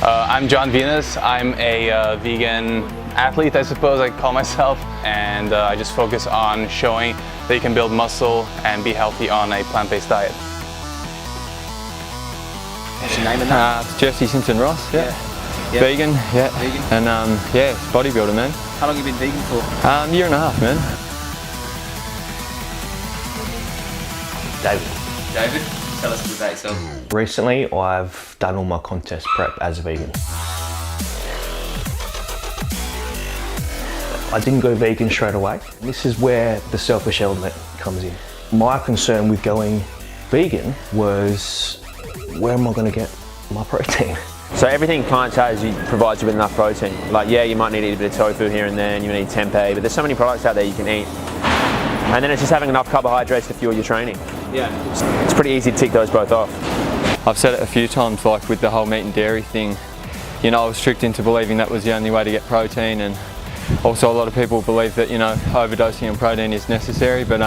I'm John Venus. I'm a vegan athlete, I suppose I call myself, and I just focus on showing that you can build muscle and be healthy on a plant-based diet. What's your name in that? It's Jesse Simpson Ross, yeah. Vegan, yeah. Vegan. And yeah, bodybuilder, man. How long have you been vegan for? Year and a half, man. David, tell us a bit about yourself. Recently, I've done all my contest prep as a vegan. I didn't go vegan straight away. This is where the selfish element comes in. My concern with going vegan was, where am I going to get my protein? So everything Clients has provides you with enough protein. Like, yeah, you might need to eat a bit of tofu here and there, and you need tempeh, but there's so many products out there you can eat. And then it's just having enough carbohydrates to fuel your training. Yeah. It's pretty easy to tick those both off. I've said it a few times, like with the whole meat and dairy thing. You know, I was tricked into believing that was the only way to get protein, and also a lot of people believe that, you know, overdosing on protein is necessary, but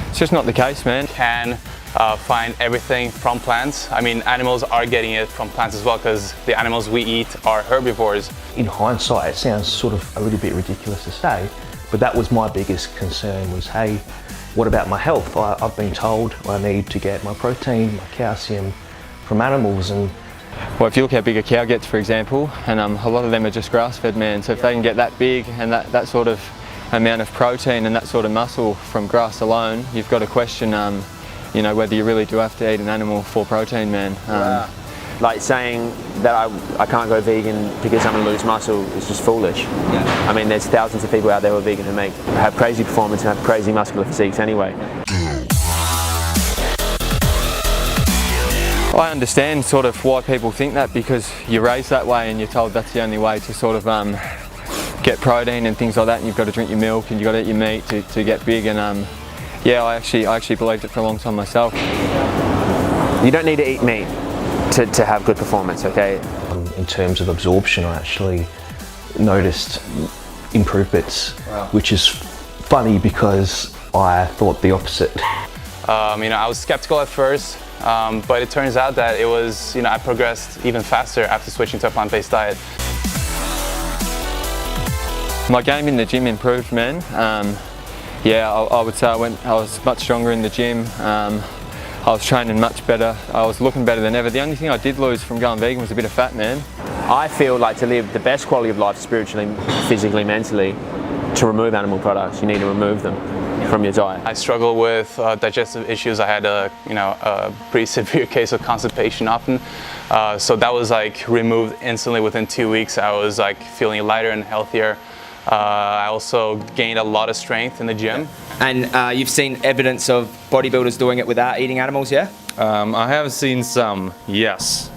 it's just not the case, man. Can find everything from plants. I mean, animals are getting it from plants as well, because the animals we eat are herbivores. In hindsight, it sounds sort of a little bit ridiculous to say, but that was my biggest concern was, hey, what about my health? I've been told I need to get my protein, my calcium from animals. And well, if you look how big a cow gets, for example, and a lot of them are just grass-fed, man, so if they can get that big and that sort of amount of protein and that sort of muscle from grass alone, you've got to question you know, whether you really do have to eat an animal for protein, man. Wow. Like saying that I can't go vegan because I'm going to lose muscle is just foolish. Yeah. I mean, there's thousands of people out there who are vegan who have crazy performance and have crazy muscular physiques anyway. I understand sort of why people think that, because you're raised that way and you're told that's the only way to sort of get protein and things like that, and you've got to drink your milk and you've got to eat your meat to get big, and yeah, I actually believed it for a long time myself. You don't need to eat meat to have good performance, okay? in terms of absorption, I actually noticed improvements, wow, which is funny because I thought the opposite. You know, I was skeptical at first, but it turns out that it was, you know, I progressed even faster after switching to a plant-based diet. My game in the gym improved, man. Yeah, I would say I was much stronger in the gym. I was training much better. I was looking better than ever. The only thing I did lose from going vegan was a bit of fat, man. I feel like to live the best quality of life spiritually, physically, mentally, to remove animal products, you need to remove them from your diet. I struggle with digestive issues. I had a pretty severe case of constipation often. So that was like removed instantly within 2 weeks. I was like feeling lighter and healthier. I also gained a lot of strength in the gym. And you've seen evidence of bodybuilders doing it without eating animals, yeah? I have seen some, yes.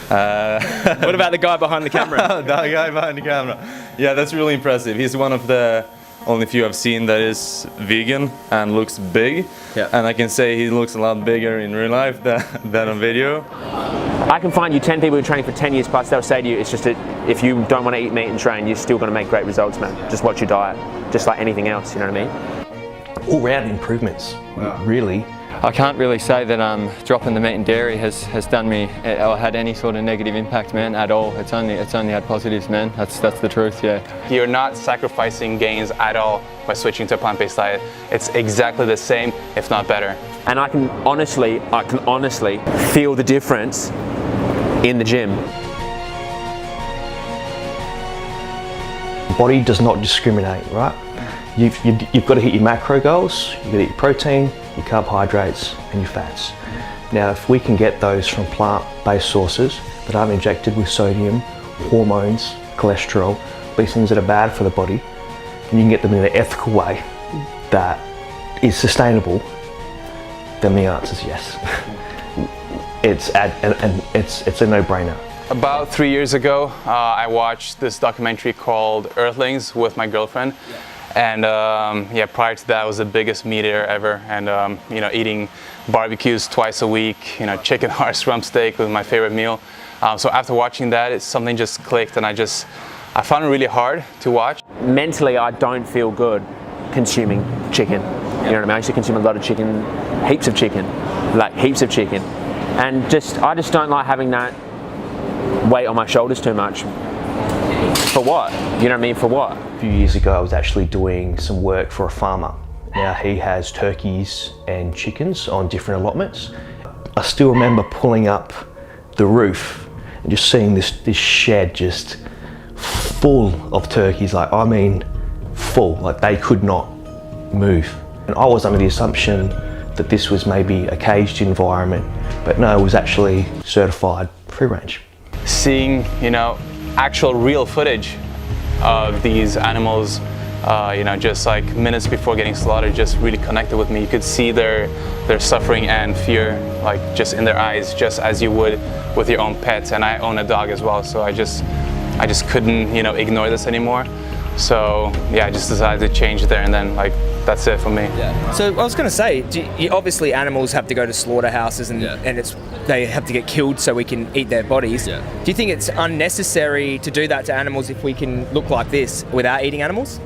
What about the guy behind the camera? The guy behind the camera. Yeah, that's really impressive. He's one of the only few I've seen that is vegan and looks big. Yeah. And I can say he looks a lot bigger in real life than on video. I can find you 10 people who train for 10 years plus, they'll say to you, it's just that if you don't want to eat meat and train, you're still going to make great results, man. Just watch your diet, just like anything else, you know what I mean? All-round improvements, really. I can't really say that dropping the meat and dairy has done me or had any sort of negative impact, man, at all. It's only had positives, man. That's the truth, yeah. You're not sacrificing gains at all by switching to a plant-based diet. It's exactly the same, if not better. And I can honestly feel the difference in the gym. The body does not discriminate, right? You've got to hit your macro goals, you've got to eat your protein, your carbohydrates and your fats. Now, if we can get those from plant-based sources that aren't injected with sodium, hormones, cholesterol, these things that are bad for the body, and you can get them in an ethical way that is sustainable, then the answer is yes. It's a no-brainer. About 3 years ago, I watched this documentary called Earthlings with my girlfriend. And yeah, prior to that, I was the biggest meat eater ever, and you know, eating barbecues twice a week. You know, chicken heart rump steak was my favorite meal. So after watching that, something just clicked, and I found it really hard to watch. Mentally, I don't feel good consuming chicken. You know what I mean? I used to consume a lot of chicken, heaps of chicken, and I just don't like having that weight on my shoulders too much. For what? You know what I mean? For what? A few years ago, I was actually doing some work for a farmer. Now he has turkeys and chickens on different allotments. I still remember pulling up the roof and just seeing this shed just full of turkeys. Like, I mean, full. Like, they could not move. And I was under the assumption that this was maybe a caged environment, but no, it was actually certified free range. Seeing, you know, actual real footage of these animals, you know, just like minutes before getting slaughtered, just really connected with me. You could see their suffering and fear, like just in their eyes, just as you would with your own pets. And I own a dog as well, so I just couldn't, you know, ignore this anymore. So yeah, I just decided to change there, and then like that's it for me. Yeah. So I was going to say, obviously animals have to go to slaughterhouses and they have to get killed so we can eat their bodies. Yeah. Do you think it's unnecessary to do that to animals if we can look like this without eating animals?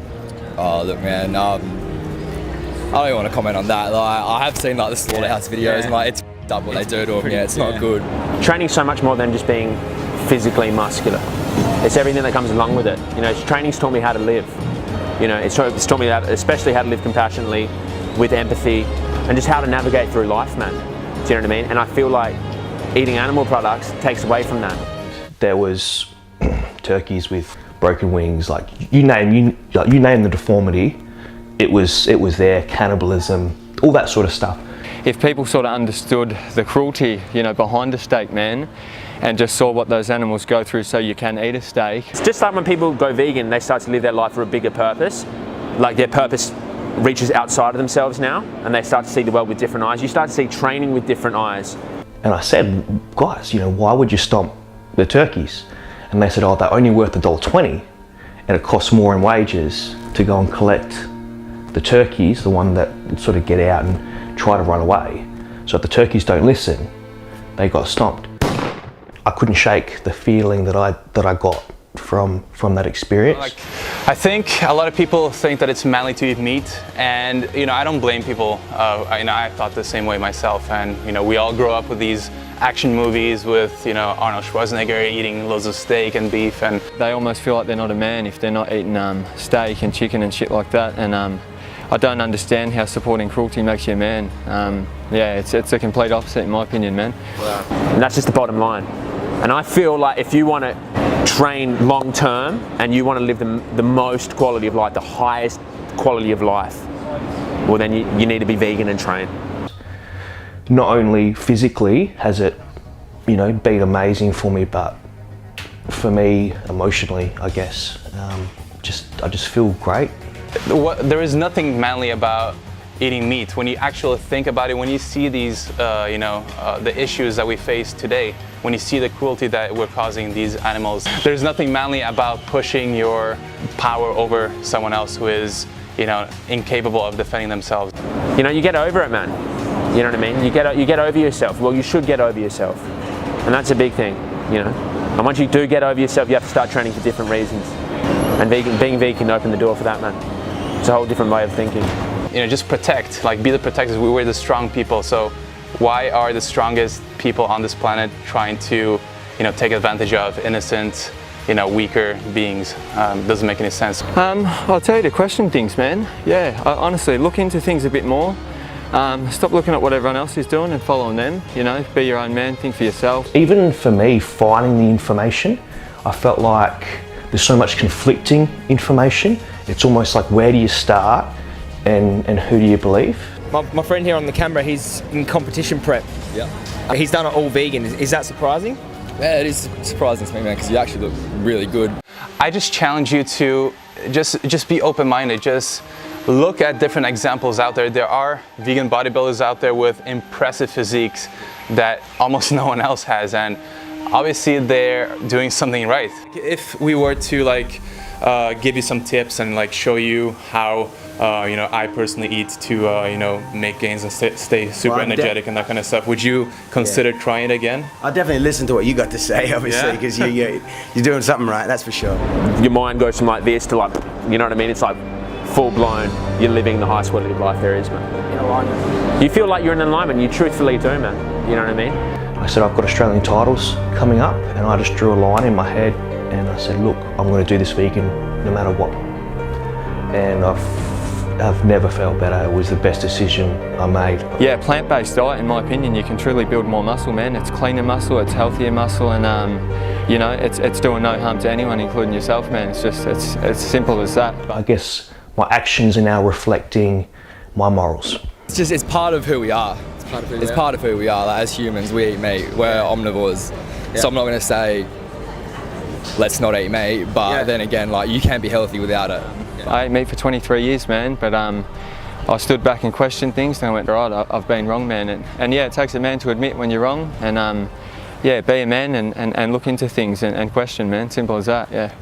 Oh look, man. I don't even want to comment on that. Like, I have seen like the slaughterhouse videos, and like it's up what they do to them. Yeah, it's not good. Training's so much more than just being physically muscular. It's everything that comes along with it. You know, training's taught me how to live. You know, it's taught me especially how to live compassionately, with empathy, and just how to navigate through life, man. Do you know what I mean? And I feel like eating animal products takes away from that. There was turkeys with broken wings, like you name the deformity, it was there, cannibalism, all that sort of stuff. If people sort of understood the cruelty, you know, behind a steak, man, and just saw what those animals go through so you can eat a steak. It's just like when people go vegan, they start to live their life for a bigger purpose. Like their purpose reaches outside of themselves now, and they start to see the world with different eyes. You start to see training with different eyes. And I said, guys, you know, why would you stomp the turkeys? And they said, oh, they're only worth $1.20, and it costs more in wages to go and collect the turkeys, the one that sort of get out and try to run away. So if the turkeys don't listen, they got stomped. I couldn't shake the feeling that I got from that experience. Like, I think a lot of people think that it's manly to eat meat, and you know, I don't blame people. You know, I thought the same way myself, and you know, we all grow up with these action movies with, you know, Arnold Schwarzenegger eating loads of steak and beef, and they almost feel like they're not a man if they're not eating steak and chicken and shit like that. And I don't understand how supporting cruelty makes you a man. Yeah, it's a complete opposite in my opinion, man. Wow. And that's just the bottom line. And I feel like if you want to train long term and you want to live the most quality of life, the highest quality of life, well then you need to be vegan and train. Not only physically has it, you know, been amazing for me, but for me emotionally, I guess, I just feel great. There is nothing manly about eating meat. When you actually think about it, when you see these, you know, the issues that we face today, when you see the cruelty that we're causing these animals, there's nothing manly about pushing your power over someone else who is, you know, incapable of defending themselves. You know, you get over it, man. You know what I mean? You get over yourself. Well, you should get over yourself, and that's a big thing. You know, and once you do get over yourself, you have to start training for different reasons. And being vegan can open the door for that, man. It's a whole different way of thinking. You know, just protect, like be the protectors. We're the strong people, so why are the strongest people on this planet trying to, you know, take advantage of innocent, you know, weaker beings? Doesn't make any sense. I'll tell you to question things, man. Yeah, honestly, look into things a bit more. Stop looking at what everyone else is doing and following them. You know, be your own man, think for yourself. Even for me, finding the information, I felt like there's so much conflicting information. It's almost like, where do you start and who do you believe? My friend here on the camera, he's in competition prep. Yeah. He's done it all vegan. Is that surprising? Yeah, it is surprising to me, man, because you actually look really good. I just challenge you to just be open-minded. Just look at different examples out there. There are vegan bodybuilders out there with impressive physiques that almost no one else has, and obviously they're doing something right. If we were to like give you some tips and like show you how you know, I personally eat to you know, make gains and stay super energetic and that kind of stuff, would you consider trying it again? I'll definitely listen to what you got to say, obviously, because you're doing something right, that's for sure. Your mind goes from like this to like, you know what I mean? It's like full blown, you're living the highest quality of life there is, man. In alignment. You feel like you're in alignment, you truthfully do, man. You know what I mean? I said, I've got Australian titles coming up, and I just drew a line in my head, and I said, look, I'm going to do this vegan no matter what. And I've never felt better. It was the best decision I made. Yeah, plant-based diet, in my opinion, you can truly build more muscle, man. It's cleaner muscle, it's healthier muscle, and you know, it's doing no harm to anyone, including yourself, man. It's just, it's simple as that. I guess my actions are now reflecting my morals. It's part of who we are. It's part of who we are. Like, as humans, we eat meat. We're omnivores. So I'm not going to say let's not eat meat, but then again, like, you can't be healthy without it. I ate meat for 23 years, man, but I stood back and questioned things, and I went, right, I've been wrong, man. And yeah, it takes a man to admit when you're wrong, and yeah, be a man and look into things and question, man. Simple as that, yeah.